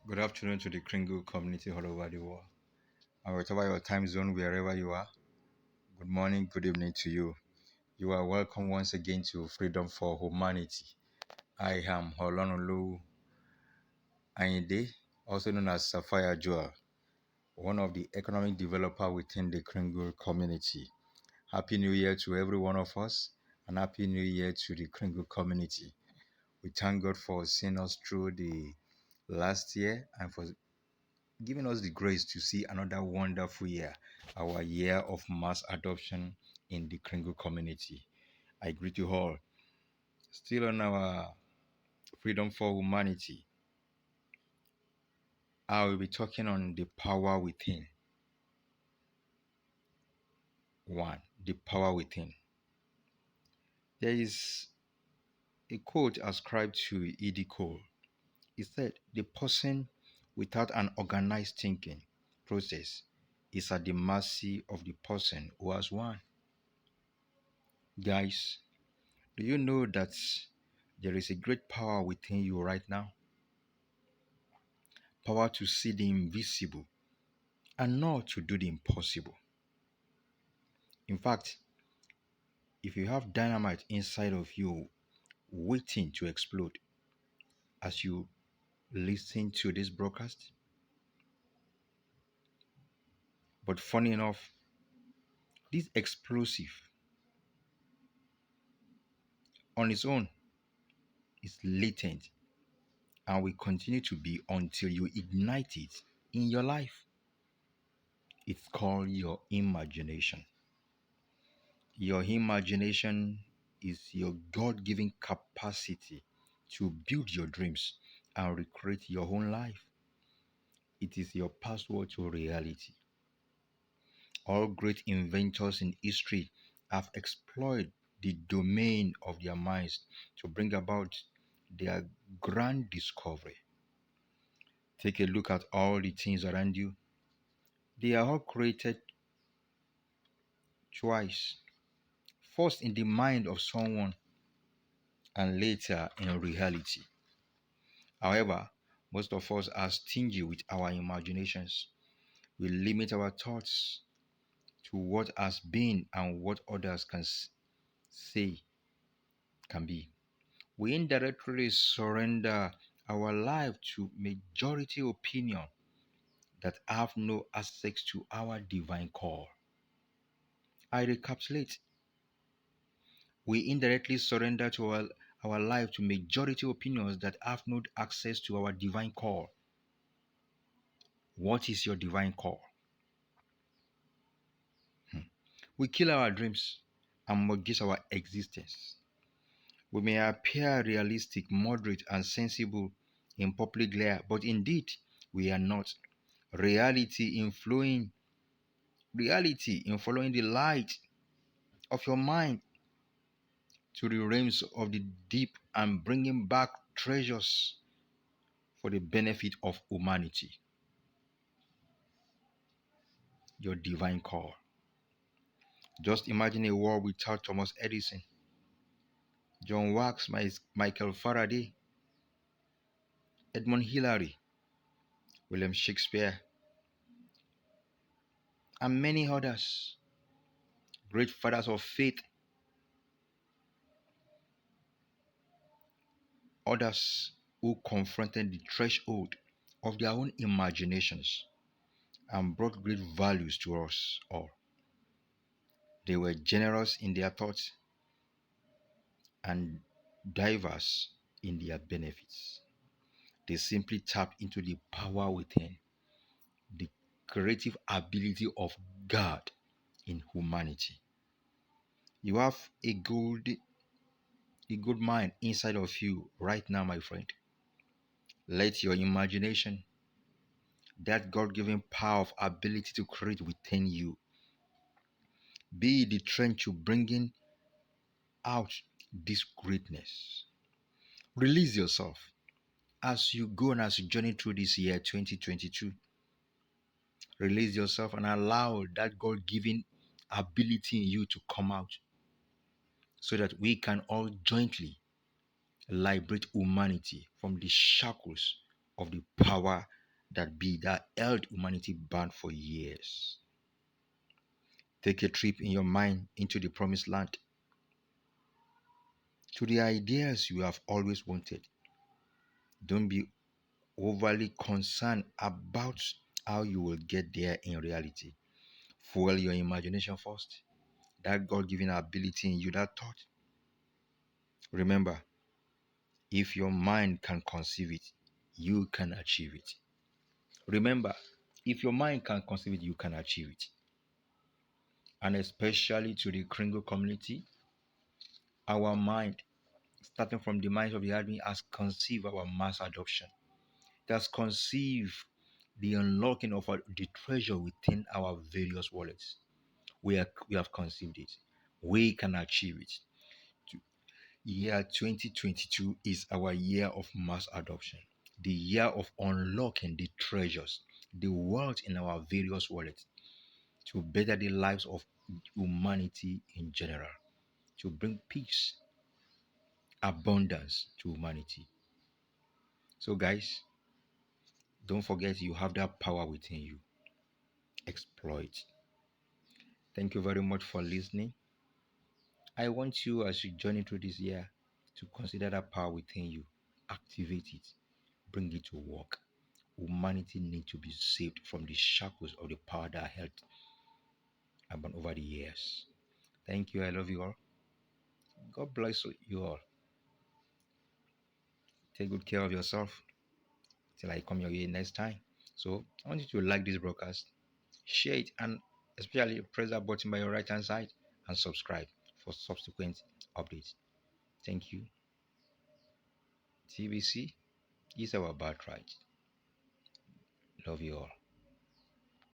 Good afternoon to the Kringle community all over the world. And whatever your time zone, wherever you are, good morning, good evening to you. You are welcome once again to Freedom for Humanity. I am Holonolu Ayinde, also known as Sapphire Joel, one of the economic developer within the Kringle community. Happy New Year to every one of us, and Happy New Year to the Kringle community. We thank God for seeing us through the last year and for giving us the grace to see another wonderful year, our year of mass adoption in the Kringle community. I greet you all. Still on our Freedom for Humanity, I will be talking on the power within. One, the power within. There is a quote ascribed to E.D. Cole. He said, "The person without an organized thinking process is at the mercy of the person who has one." Guys, do you know that there is a great power within you right now? Power to see the invisible and not to do the impossible. In fact, if you have dynamite inside of you waiting to explode as you listen to this broadcast, but funny enough, this explosive on its own is latent and will continue to be until you ignite it in your life. It's called your imagination. Your imagination is your God given capacity to build your dreams and recreate your own life. It is your password to reality. All great inventors in history have explored the domain of their minds to bring about their grand discovery. Take a look at all the things around you. They are all created twice. First in the mind of someone and later in reality. However, most of us are stingy with our imaginations. We limit our thoughts to what has been and what others can say can be. We indirectly surrender our life to majority opinion that have no access to our divine call. I recapitulate. We indirectly surrender to our life to majority opinions that have no access to our divine call. What is your divine call? We kill our dreams and mortgage our existence. We may appear realistic, moderate, and sensible in public glare, but indeed we are not. Reality in following the light of your mind to the realms of the deep and bringing back treasures for the benefit of humanity. Your divine call. Just imagine a world without Thomas Edison, John Wax, Michael Faraday, Edmund Hillary, William Shakespeare, and many others, great fathers of faith, others who confronted the threshold of their own imaginations and brought great values to us all. They were generous in their thoughts and diverse in their benefits. They simply tapped into the power within, the creative ability of God in humanity. You have a good mind inside of you right now, my friend. Let your imagination, that God-given power of ability to create within you, be the trend to bringing out this greatness. Release yourself as you go and as you journey through this year 2022. Release yourself and allow that God-given ability in you to come out so that we can all jointly liberate humanity from the shackles of the power that held humanity bound for years. Take a trip in your mind into the promised land, to the ideas you have always wanted. Don't be overly concerned about how you will get there in reality. Fuel your imagination first. That God given ability in you, that thought. Remember, if your mind can conceive it, you can achieve it. Remember, if your mind can conceive it, you can achieve it. And especially to the Kringle community, our mind, starting from the minds of the admin, has conceived our mass adoption. It has conceived the unlocking of the treasure within our various wallets. We have conceived it. We can achieve it. Year 2022 is our year of mass adoption, the year of unlocking the treasures, the wealth in our various wallets to better the lives of humanity in general, to bring peace, abundance to humanity. So, guys, don't forget you have that power within you. Exploit. Thank you very much for listening. I want you, as you journey through this year, to consider that power within you, activate it, bring it to work. Humanity needs to be saved from the shackles of the power that held upon over the years. Thank you. I love you all. God bless you all. Take good care of yourself till I come your way next time. So I want you to like this broadcast, share it, and especially press that button by your right hand side and subscribe for subsequent updates. Thank you. TBC is our birthright. Love you all.